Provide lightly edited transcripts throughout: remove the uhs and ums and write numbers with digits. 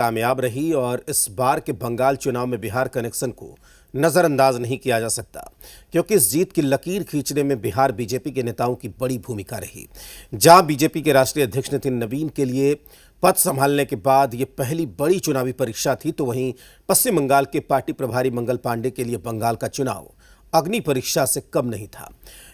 कामयाब रही और इस बार के बंगाल चुनाव में बिहार कनेक्शन को नजरअंदाज नहीं किया जा सकता, क्योंकि इस जीत की लकीर खींचने में बिहार बीजेपी के नेताओं की बड़ी भूमिका रही। जहां बीजेपी के राष्ट्रीय अध्यक्ष नितिन नवीन के लिए पद संभालने के बाद ये पहली बड़ी चुनावी परीक्षा थी, तो वहीं पश्चिम बंगाल के पार्टी प्रभारी मंगल पांडे के लिए बंगाल का चुनाव अग्नि परीक्षा से कम नहीं था।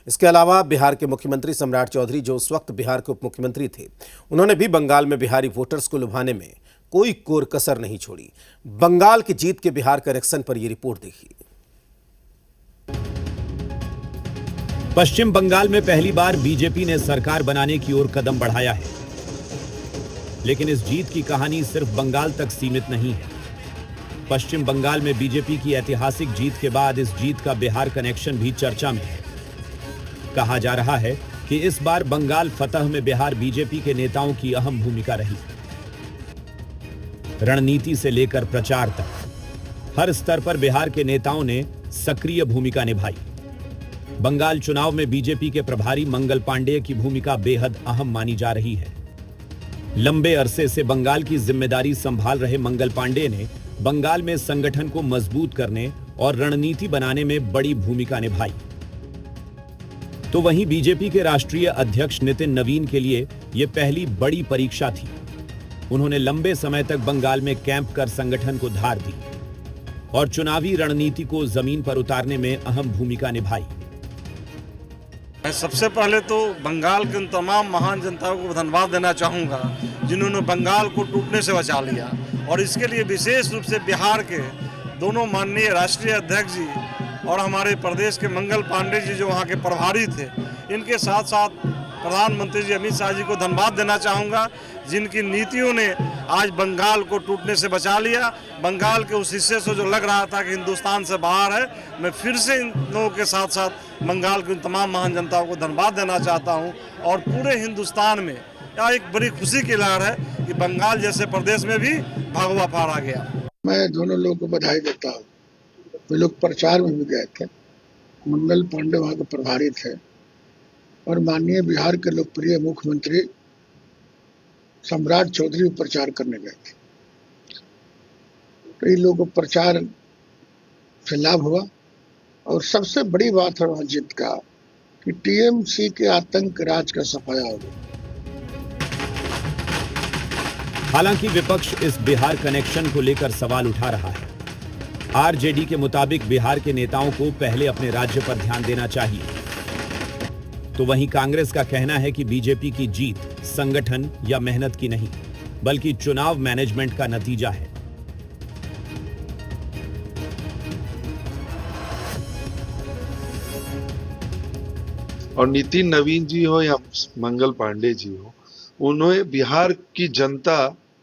इसके अलावा बिहार के मुख्यमंत्री सम्राट चौधरी, जो उस वक्त बिहार के उप मुख्यमंत्री थे, उन्होंने भी बंगाल में बिहारी वोटर्स को लुभाने में कोई कोर कसर नहीं छोड़ी। बंगाल की जीत के बिहार कनेक्शन पर यह रिपोर्ट देखिए। पश्चिम बंगाल में पहली बार बीजेपी ने सरकार बनाने की ओर कदम बढ़ाया है, लेकिन इस जीत की कहानी सिर्फ बंगाल तक सीमित नहीं है। पश्चिम बंगाल में बीजेपी की ऐतिहासिक जीत के बाद इस जीत का बिहार कनेक्शन भी चर्चा में है। कहा जा रहा है कि इस बार बंगाल फतह में बिहार बीजेपी के नेताओं की अहम भूमिका रही। रणनीति से लेकर प्रचार तक हर स्तर पर बिहार के नेताओं ने सक्रिय भूमिका निभाई। बंगाल चुनाव में बीजेपी के प्रभारी मंगल पांडे की भूमिका बेहद अहम मानी जा रही है। लंबे अरसे से बंगाल की जिम्मेदारी संभाल रहे मंगल पांडे ने बंगाल में संगठन को मजबूत करने और रणनीति बनाने में बड़ी भूमिका निभाई। तो वहीं बीजेपी के राष्ट्रीय अध्यक्ष नितिन नवीन के लिए यह पहली बड़ी परीक्षा थी। उन्होंने लंबे समय तक बंगाल में कैंप कर संगठन को धार दी और चुनावी रणनीति को जमीन पर उतारने में अहम भूमिका निभाई। मैं सबसे पहले तो बंगाल के उन तमाम महान जनताओं को धन्यवाद देना चाहूँगा जिन्होंने बंगाल को टूटने से बचा लिया, और इसके लिए विशेष रूप से बिहार के दोनों माननीय राष्ट्रीय अध्यक्ष जी और हमारे प्रदेश के मंगल पांडे जी जो वहाँ के प्रभारी थे, इनके साथ साथ प्रधानमंत्री जी अमित शाह जी को धन्यवाद देना चाहूँगा, जिनकी नीतियों ने आज बंगाल को टूटने से बचा लिया। बंगाल के उस हिस्से से जो लग रहा था कि हिंदुस्तान से बाहर है, मैं फिर से इन लोगों के साथ साथ बंगाल की तमाम महान जनताओं को धन्यवाद देना चाहता हूँ। और पूरे हिंदुस्तान में यह एक बड़ी खुशी की लहर है कि बंगाल जैसे प्रदेश में भी भगवा फहरा गया। मैं दोनों लोगों को बधाई देता हूँ। वे लोग प्रचार में भी गए थे। मंगल पांडे वहाँ के प्रभारी थे और माननीय बिहार के लोकप्रिय मुख्यमंत्री सम्राट चौधरी प्रचार करने गए थे। कई लोगों को प्रचार से लाभ हुआ, और सबसे बड़ी बात है वहां जीत का कि टीएमसी के आतंक राज का सफाया हो गया। हालांकि विपक्ष इस बिहार कनेक्शन को लेकर सवाल उठा रहा है। आरजेडी के मुताबिक बिहार के नेताओं को पहले अपने राज्य पर ध्यान देना चाहिए, तो वहीं कांग्रेस का कहना है कि बीजेपी की जीत संगठन या मेहनत की नहीं, बल्कि चुनाव मैनेजमेंट का नतीजा है। और नितिन नवीन जी हो या मंगल पांडे जी हो, उन्होंने बिहार की जनता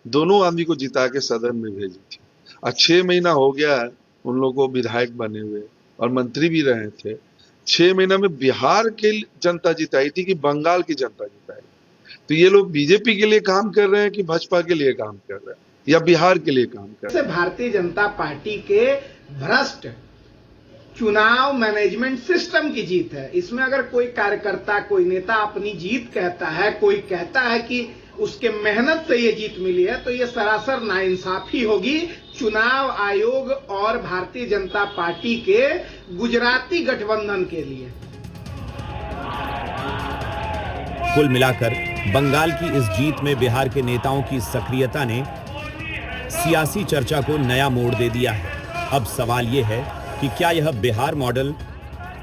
दोनों आदमी को जिता के सदन में भेजी थी। 6 महीना हो गया है उन लोगों को विधायक बने हुए और मंत्री भी रहे थे। 6 महीना में बिहार के जनता जिताई थी कि बंगाल की जनता जिताई? तो ये लोग बीजेपी के लिए काम कर रहे हैं कि भाजपा के लिए काम कर रहे हैं या बिहार के लिए काम कर रहे हैं? भारतीय जनता पार्टी के भ्रष्ट चुनाव मैनेजमेंट सिस्टम की जीत है। इसमें अगर कोई कार्यकर्ता, कोई नेता अपनी जीत कहता है, कोई कहता है कि उसके मेहनत से ये जीत मिली है, तो ये सरासर नाइंसाफी होगी चुनाव आयोग और भारतीय जनता पार्टी के गुजराती गठबंधन के लिए। कुल मिलाकर बंगाल की इस जीत में बिहार के नेताओं की सक्रियता ने सियासी चर्चा को नया मोड़ दे दिया है। अब सवाल यह है कि क्या यह बिहार मॉडल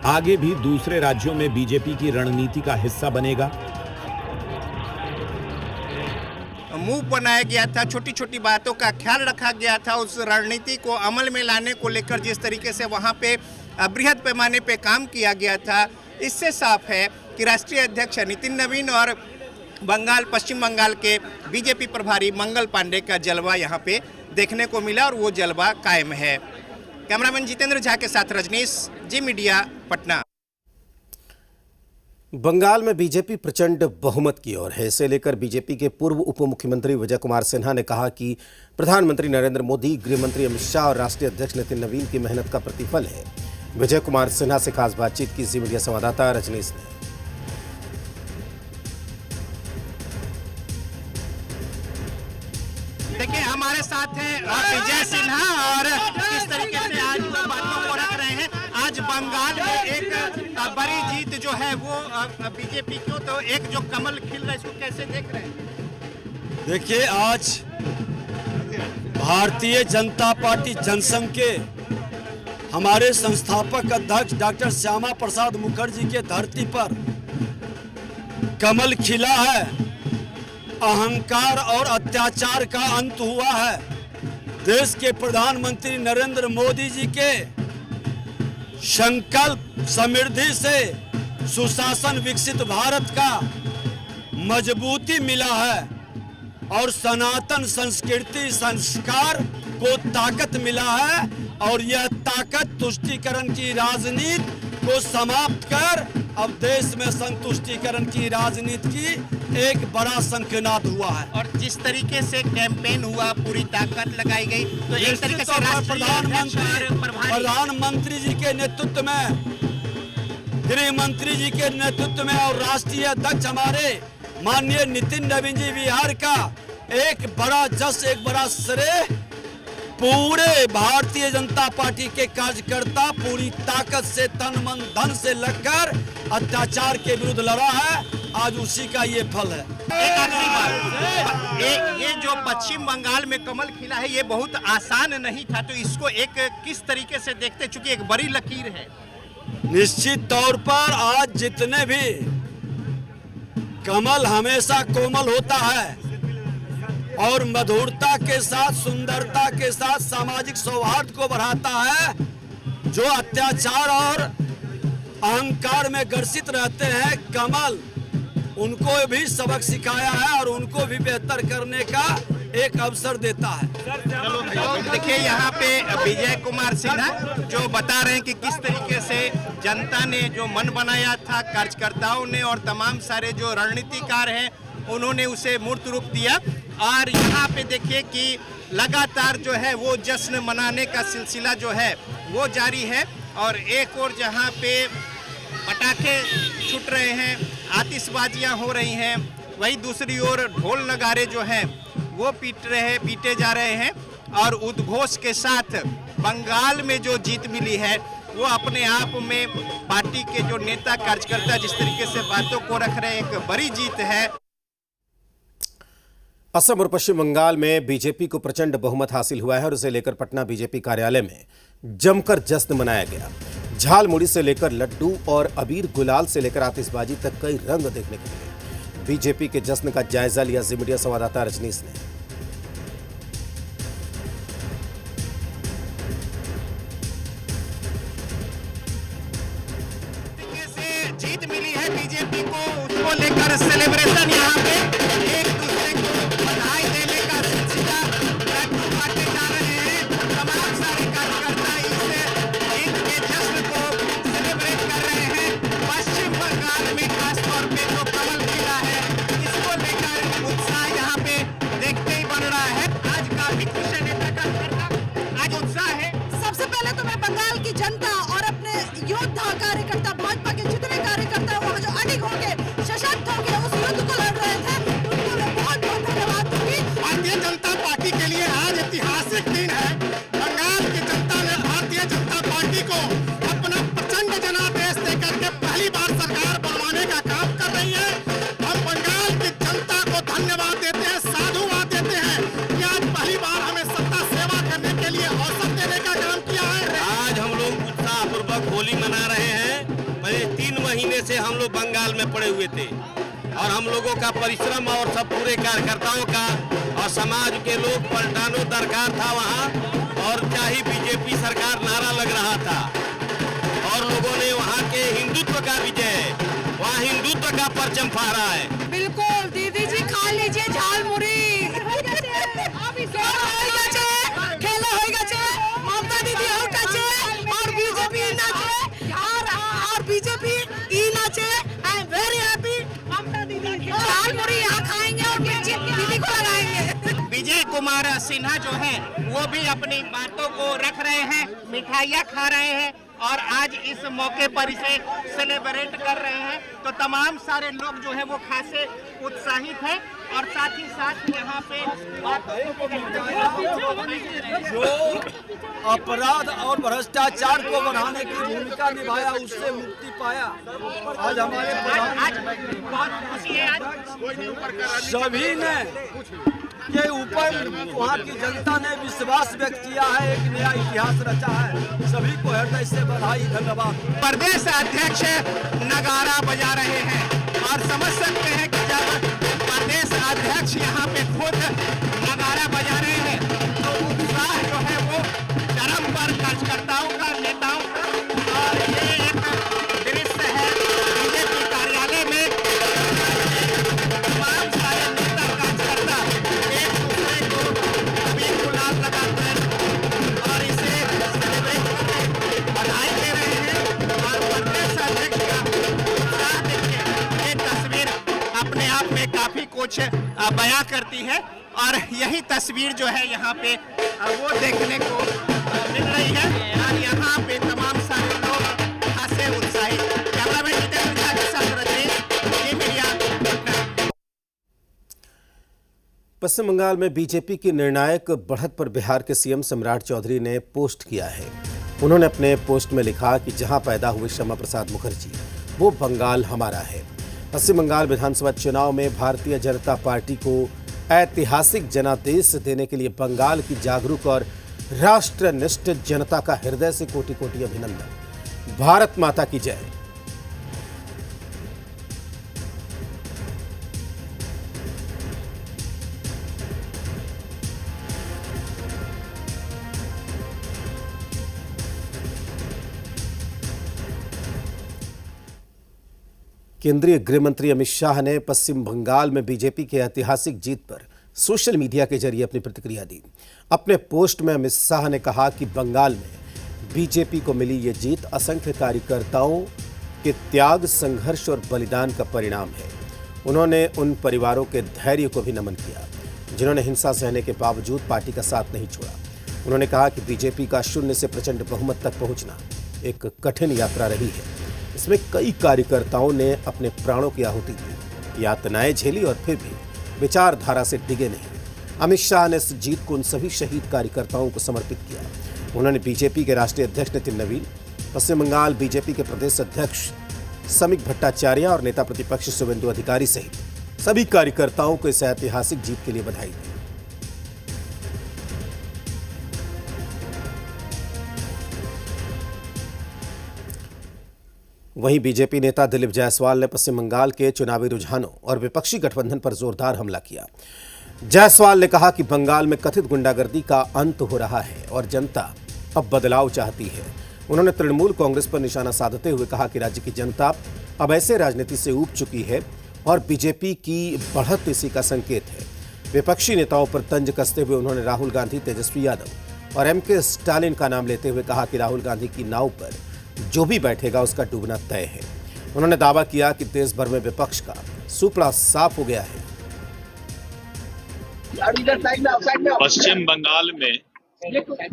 आगे भी दूसरे राज्यों में बीजेपी की रणनीति का हिस्सा बनेगा? मूव बनाया गया था, छोटी छोटी बातों का ख्याल रखा गया था, उस रणनीति को अमल में लाने को लेकर जिस तरीके से वहाँ पे बृहद पैमाने पे काम किया गया था, इससे साफ है कि राष्ट्रीय अध्यक्ष नितिन नवीन और पश्चिम बंगाल के बीजेपी प्रभारी मंगल पांडे का जलवा यहाँ पे देखने को मिला और वो जलवा कायम है। कैमरामैन जितेंद्र झा के साथ रजनीश, जी मीडिया, पटना। बंगाल में बीजेपी प्रचंड बहुमत की ओर है। इसे लेकर बीजेपी के पूर्व उप मुख्यमंत्री विजय कुमार सिन्हा ने कहा कि प्रधानमंत्री नरेंद्र मोदी, गृह मंत्री अमित शाह और राष्ट्रीय अध्यक्ष नितिन नवीन की मेहनत का प्रतिफल है। विजय कुमार सिन्हा से खास बातचीत की जी मीडिया संवाददाता रजनीश ने। देखिए हमारे साथ थे विजय सिन्हा और किस तरीके से आज वो बातों को रख रहे हैं। आज बंगाल में एक बड़ी जीत जो है वो बीजेपी की, तो एक जो कमल खिल रहा है इसको कैसे देख रहे हैं? देखिए, आज भारतीय जनता पार्टी जनसंघ के हमारे संस्थापक अध्यक्ष डॉक्टर श्यामा प्रसाद मुखर्जी के धरती पर कमल खिला है। अहंकार और अत्याचार का अंत हुआ है। देश के प्रधानमंत्री नरेंद्र मोदी जी के संकल्प समृद्धि से सुशासन विकसित भारत का मजबूती मिला है और सनातन संस्कृति संस्कार को ताकत मिला है और यह ताकत तुष्टीकरण की राजनीति को समाप्त कर अब देश में संतुष्टीकरण की राजनीति की एक बड़ा संकेतनाद हुआ है। और जिस तरीके से कैंपेन हुआ, पूरी ताकत लगाई गई, तो एक तरीके से प्रधानमंत्री जी के नेतृत्व में, गृह मंत्री जी के नेतृत्व में और राष्ट्रीय अध्यक्ष हमारे माननीय नितिन नवीन जी बिहार का एक बड़ा जश्न, एक बड़ा श्रेय पूरे भारतीय जनता पार्टी के कार्यकर्ता पूरी ताकत से तन मन धन से लगकर अत्याचार के विरुद्ध लड़ा है। आज उसी का ये फल है। एक आखिरी बात, ये जो पश्चिम बंगाल में कमल खिला है ये बहुत आसान नहीं था, तो इसको एक किस तरीके से देखते, चूंकि एक बड़ी लकीर है। निश्चित तौर पर आज जितने भी कमल हमेशा कोमल होता है और मधुरता के साथ, सुंदरता के साथ सामाजिक सौहार्द को बढ़ाता है। जो अत्याचार और अहंकार में ग्रसित रहते हैं, कमल उनको भी सबक सिखाया है और उनको भी बेहतर करने का एक अवसर देता है। तो देखिए यहाँ पे विजय कुमार सिन्हा जो बता रहे हैं कि किस तरीके से जनता ने जो मन बनाया था, कार्यकर्ताओं ने और तमाम सारे जो रणनीतिकार हैं उन्होंने उसे मूर्त रूप दिया। और यहाँ पे देखिए कि लगातार जो है वो जश्न मनाने का सिलसिला जो है वो जारी है। और एक और जहाँ पे पटाखे छूट रहे हैं, आतिशबाजियाँ हो रही हैं, वही दूसरी ओर ढोल नगारे जो हैं वो पीटे जा रहे हैं। और उद्घोष के साथ बंगाल में जो जीत मिली है वो अपने आप में पार्टी के जो नेता कार्यकर्ता जिस तरीके से बातों को रख रहे हैं, एक बड़ी जीत है। असम और पश्चिम बंगाल में बीजेपी को प्रचंड बहुमत हासिल हुआ है और इसे लेकर पटना बीजेपी कार्यालय में जमकर जश्न मनाया गया। झालमुड़ी से लेकर लड्डू और अबीर गुलाल से लेकर आतिशबाजी तक कई रंग देखने को मिले। बीजेपी के जश्न का जायजा लिया जी मीडिया संवाददाता रजनीश ने। जीत मिली है बीजेपी को, उसको लेकर सेलिब्रेशन यहाँ पे एक दूसरे को बधाई देने का सिलसिला लड्डू बांटे जा रहे हैं। तमाम सारे कार्यकर्ता इस जीत के जश्न को सेलिब्रेट कर रहे हैं। पश्चिम बंगाल में खासतौर पे जो कमल खिला है इसको लेकर उत्साह यहाँ पे देखते ही बढ़ रहा है। आज काफी खुश है, नेता कार्यकर्ता आज उत्साह है। सबसे पहले तो मैं बंगाल की जनता और अपने योद्धा कार्यकर्ता भाजपा के जितने कार्यकर्ता वहाँ जो अडिग होंगे, सशक्त होंगे, उस युद्ध को लड़ रहे थे, उनको मैं बहुत बहुत धन्यवाद दूंगी। भारतीय जनता पार्टी के लिए आज ऐतिहासिक दिन है। बंगाल की जनता ने भारतीय जनता पार्टी को अपना प्रचंड जनादेश देकर के पहली बार सरकार बनवाने का काम कर रही है। हम बंगाल की जनता को धन्यवाद देते हैं, साधुवाद देते हैं कि आज पहली बार हमें सत्ता सेवा करने के लिए अवसर देने का काम किया है। आज हम लोग उत्साहपूर्वक होली मना रहे हैं। 3 महीने से हम लोग बंगाल में पड़े हुए थे और हम लोगों का परिश्रम और सब पूरे कार्यकर्ताओं का और समाज के लोग पलटानो दरकार था वहाँ, और चाहे बीजेपी सरकार नारा लग रहा था और लोगों ने वहाँ के हिंदुत्व का विजय, वहाँ हिंदुत्व का परचम फहरा है। बिल्कुल दीदी जी, खा लीजिए झालमुड़ी। खेला होगा चे, ममता दीदी होगा चे और बीजेपी नाचे और बीजेपी ई नाचे। I am very happy. Mamata दीदी झालमुड़ी यहाँ खाएंगे और दीदी को लगाएंगे। विजय कुमार सिन्हा जो है वो भी अपनी बातों को रख रहे हैं, मिठाइयाँ खा रहे हैं और आज इस मौके पर इसे सेलिब्रेट कर रहे हैं। तो तमाम सारे लोग जो है वो खासे उत्साहित हैं और साथ ही साथ यहाँ पे जो अपराध और भ्रष्टाचार को बढ़ाने की भूमिका निभाया, उससे मुक्ति पाया। आज हमारे आज बहुत खुशी है। आज सभी ने के ऊपर वहाँ की जनता ने विश्वास व्यक्त किया है, एक नया इतिहास रचा है। सभी को हृदय से बधाई, धन्यवाद। प्रदेश अध्यक्ष नगारा बजा रहे हैं और समझ सकते हैं कि जब प्रदेश अध्यक्ष यहाँ पे खुद नगारा बजा रहे हैं तो उत्साह जो है वो चरम पर कार्यकर्ताओं का, नेताओं का। और ये एक दृश्य है बीजेपी कार्यालय में, तमाम सारे नेता कार्यकर्ता एक दूसरे को अबीर गुलाल लगाकर और इसे सेलिब्रेट करके बधाई दे रहे हैं। और प्रदेश अध्यक्ष का उत्साह देखिए, ये तस्वीर अपने आप में काफी कुछ बयां करती है। और यही तस्वीर जो है यहाँ पे वो देखने को मिल रही है और यहाँ पे तमाम सारे लोग खासे उत्साहित। कैमरामैन जितेंद्र झा के साथ रजनीश, ये मीडिया पटना। पश्चिम बंगाल में बीजेपी की निर्णायक बढ़त पर बिहार के सीएम सम्राट चौधरी ने पोस्ट किया है। उन्होंने अपने पोस्ट में लिखा कि जहां पैदा हुए श्यामा प्रसाद मुखर्जी, वो बंगाल हमारा है। पश्चिम बंगाल विधानसभा चुनाव में भारतीय जनता पार्टी को ऐतिहासिक जनादेश देने के लिए बंगाल की जागरूक और राष्ट्रनिष्ठ जनता का हृदय से कोटि कोटि अभिनंदन। भारत माता की जय। केंद्रीय गृह मंत्री अमित शाह ने पश्चिम बंगाल में बीजेपी की ऐतिहासिक जीत पर सोशल मीडिया के जरिए अपनी प्रतिक्रिया दी। अपने पोस्ट में अमित शाह ने कहा कि बंगाल में बीजेपी को मिली ये जीत असंख्य कार्यकर्ताओं के त्याग, संघर्ष और बलिदान का परिणाम है। उन्होंने उन परिवारों के धैर्य को भी नमन किया जिन्होंने हिंसा सहने के बावजूद पार्टी का साथ नहीं छोड़ा। उन्होंने कहा कि बीजेपी का शून्य से प्रचंड बहुमत तक पहुंचना एक कठिन यात्रा रही है। इसमें कई कार्यकर्ताओं ने अपने प्राणों की आहुति दी, यातनाएं झेली और फिर भी विचारधारा से डिगे नहीं। अमित शाह ने इस जीत को उन सभी शहीद कार्यकर्ताओं को समर्पित किया। उन्होंने बीजेपी के राष्ट्रीय अध्यक्ष नितिन नवीन, पश्चिम बंगाल बीजेपी के प्रदेश अध्यक्ष समीक भट्टाचार्य और नेता प्रतिपक्ष शुभेंदु अधिकारी सहित सभी कार्यकर्ताओं को इस ऐतिहासिक जीत के लिए बधाई दी। वहीं बीजेपी नेता दिलीप जायसवाल ने पश्चिम बंगाल के चुनावी रुझानों और विपक्षी गठबंधन पर जोरदार हमला किया। जायसवाल ने कहा कि बंगाल में कथित गुंडागर्दी का अंत हो रहा है और जनता अब बदलाव चाहती है। उन्होंने तृणमूल कांग्रेस पर निशाना साधते हुए कहा कि राज्य की जनता अब ऐसे राजनीति से ऊब चुकी है और बीजेपी की बढ़त इसी का संकेत है। विपक्षी नेताओं पर तंज कसते हुए उन्होंने राहुल गांधी, तेजस्वी यादव और एमके स्टालिन का नाम लेते हुए कहा कि राहुल गांधी की नाव पर जो भी बैठेगा उसका डूबना तय है। उन्होंने दावा किया कि देश भर में विपक्ष का सुपड़ा साफ हो गया है। पश्चिम बंगाल में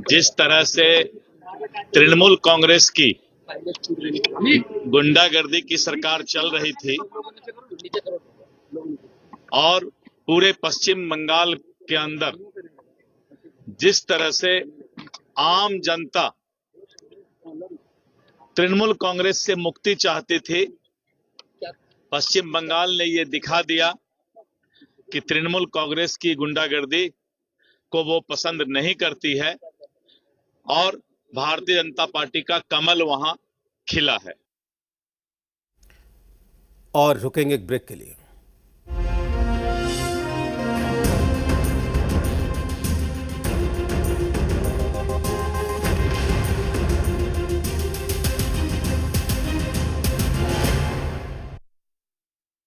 जिस तरह से तृणमूल कांग्रेस की गुंडागर्दी की सरकार चल रही थी और पूरे पश्चिम बंगाल के अंदर जिस तरह से आम जनता तृणमूल कांग्रेस से मुक्ति चाहती थी, पश्चिम बंगाल ने ये दिखा दिया कि तृणमूल कांग्रेस की गुंडागर्दी को वो पसंद नहीं करती है और भारतीय जनता पार्टी का कमल वहां खिला है। और रुकेंगे एक ब्रेक के लिए।